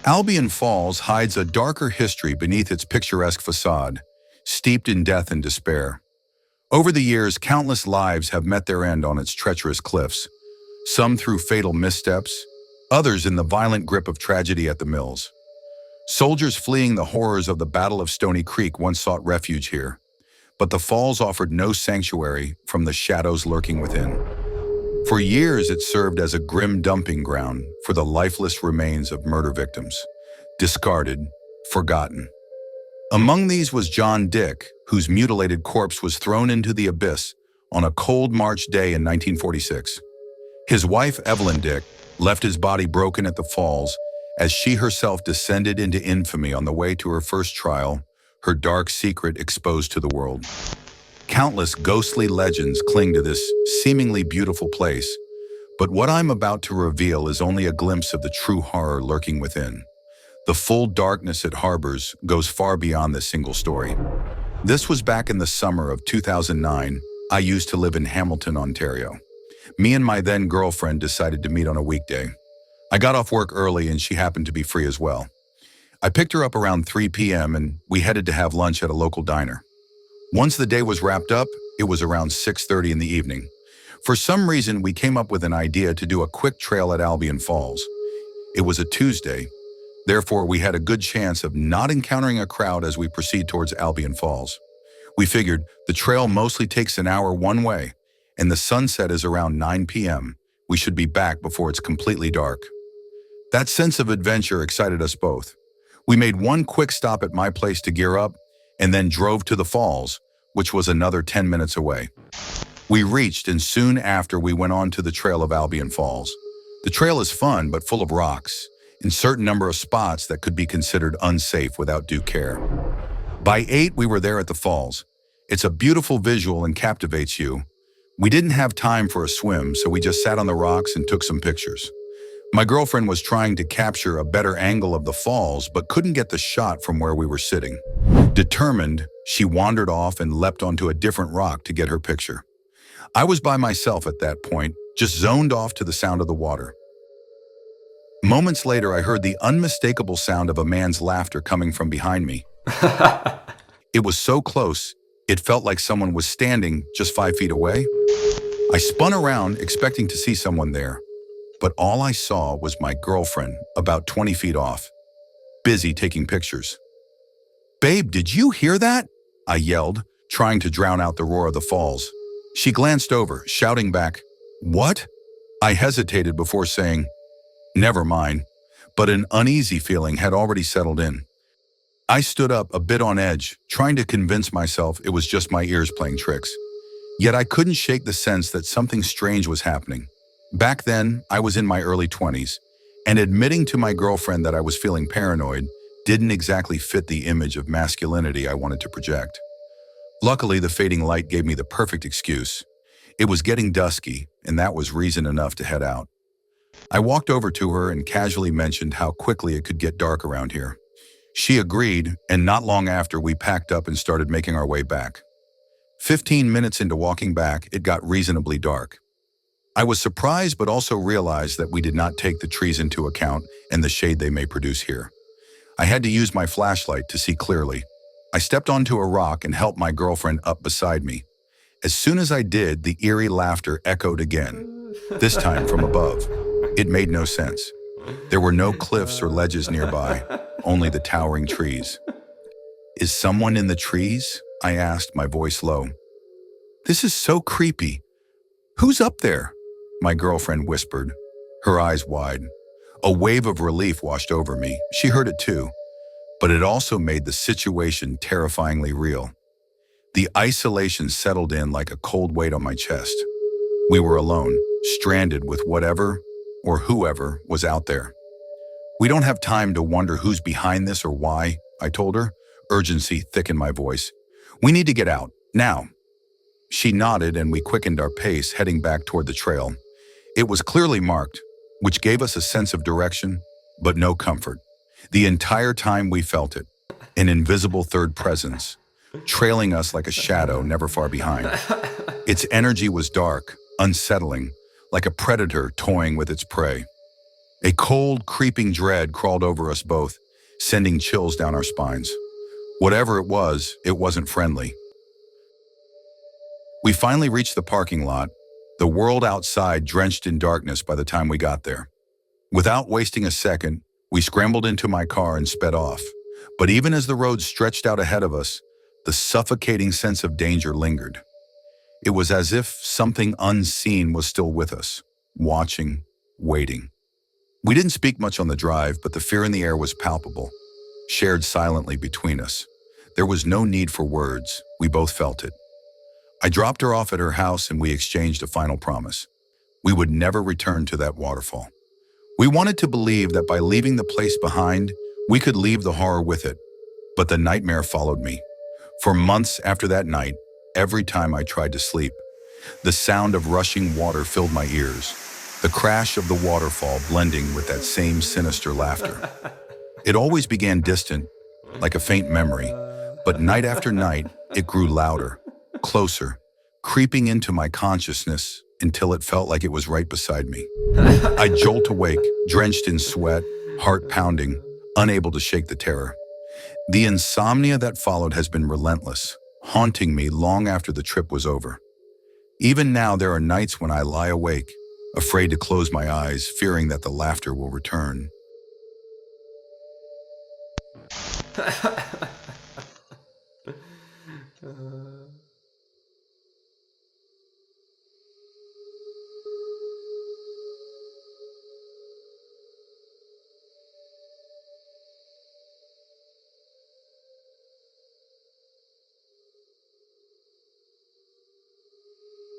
Albion Falls hides a darker history beneath its picturesque facade, steeped in death and despair. Over the years, countless lives have met their end on its treacherous cliffs, some through fatal missteps, others in the violent grip of tragedy at the mills. Soldiers fleeing the horrors of the Battle of Stony Creek once sought refuge here, but the falls offered no sanctuary from the shadows lurking within. For years, it served as a grim dumping ground for the lifeless remains of murder victims, discarded, forgotten. Among these was John Dick, whose mutilated corpse was thrown into the abyss on a cold March day in 1946. His wife, Evelyn Dick, left his body broken at the falls as she herself descended into infamy on the way to her first trial, her dark secret exposed to the world. Countless ghostly legends cling to this seemingly beautiful place, but what I'm about to reveal is only a glimpse of the true horror lurking within. The full darkness it harbors goes far beyond this single story. This was back in the summer of 2009. I used to live in Hamilton, Ontario. Me and my then girlfriend decided to meet on a weekday. I got off work early and she happened to be free as well. I picked her up around 3 p.m. and we headed to have lunch at a local diner. Once the day was wrapped up, it was around 6:30 in the evening. For some reason, we came up with an idea to do a quick trail at Albion Falls. It was a Tuesday, therefore we had a good chance of not encountering a crowd as we proceed towards Albion Falls. We figured the trail mostly takes an hour one way, and the sunset is around 9 p.m. We should be back before it's completely dark. That sense of adventure excited us both. We made one quick stop at my place to gear up, and then drove to the falls, which was another 10 minutes away. We reached, and soon after we went on to the trail of Albion Falls. The trail is fun, but full of rocks, in certain number of spots that could be considered unsafe without due care. By 8, we were there at the falls. It's a beautiful visual and captivates you. We didn't have time for a swim, so we just sat on the rocks and took some pictures. My girlfriend was trying to capture a better angle of the falls, but couldn't get the shot from where we were sitting. Determined, she wandered off and leapt onto a different rock to get her picture. I was by myself at that point, just zoned off to the sound of the water. Moments later, I heard the unmistakable sound of a man's laughter coming from behind me. It was so close, it felt like someone was standing just 5 feet away. I spun around, expecting to see someone there, but all I saw was my girlfriend, about 20 feet off, busy taking pictures. "Babe, did you hear that?" I yelled, trying to drown out the roar of the falls. She glanced over, shouting back, "What?" I hesitated before saying, "Never mind," but an uneasy feeling had already settled in. I stood up, a bit on edge, trying to convince myself it was just my ears playing tricks. Yet I couldn't shake the sense that something strange was happening. Back then, I was in my early 20s, and admitting to my girlfriend that I was feeling paranoid didn't exactly fit the image of masculinity I wanted to project. Luckily, the fading light gave me the perfect excuse. It was getting dusky, and that was reason enough to head out. I walked over to her and casually mentioned how quickly it could get dark around here. She agreed, and not long after, we packed up and started making our way back. 15 minutes into walking back, it got reasonably dark. I was surprised but also realized that we did not take the trees into account and the shade they may produce here. I had to use my flashlight to see clearly. I stepped onto a rock and helped my girlfriend up beside me. As soon as I did, the eerie laughter echoed again, this time from above. It made no sense. There were no cliffs or ledges nearby, only the towering trees. "Is someone in the trees?" I asked, my voice low. "This is so creepy. Who's up there?" my girlfriend whispered, her eyes wide. A wave of relief washed over me. She heard it too, but it also made the situation terrifyingly real. The isolation settled in like a cold weight on my chest. We were alone, stranded with whatever or whoever was out there. "We don't have time to wonder who's behind this or why," I told her, urgency thick in my voice. "We need to get out, now." She nodded and we quickened our pace, heading back toward the trail. It was clearly marked, which gave us a sense of direction, but no comfort. The entire time we felt it, an invisible third presence, trailing us like a shadow never far behind. Its energy was dark, unsettling, like a predator toying with its prey. A cold, creeping dread crawled over us both, sending chills down our spines. Whatever it wasn't friendly. We finally reached the parking lot, the world outside drenched in darkness by the time we got there. Without wasting a second, we scrambled into my car and sped off. But even as the road stretched out ahead of us, the suffocating sense of danger lingered. It was as if something unseen was still with us, watching, waiting. We didn't speak much on the drive, but the fear in the air was palpable, shared silently between us. There was no need for words. We both felt it. I dropped her off at her house and we exchanged a final promise. We would never return to that waterfall. We wanted to believe that by leaving the place behind, we could leave the horror with it. But the nightmare followed me. For months after that night, every time I tried to sleep, the sound of rushing water filled my ears, the crash of the waterfall blending with that same sinister laughter. It always began distant, like a faint memory, but night after night, it grew louder, closer, creeping into my consciousness until it felt like it was right beside me. I'd jolt awake, drenched in sweat, heart pounding, unable to shake the terror. The insomnia that followed has been relentless, haunting me long after the trip was over. Even now, there are nights when I lie awake, afraid to close my eyes, fearing that the laughter will return.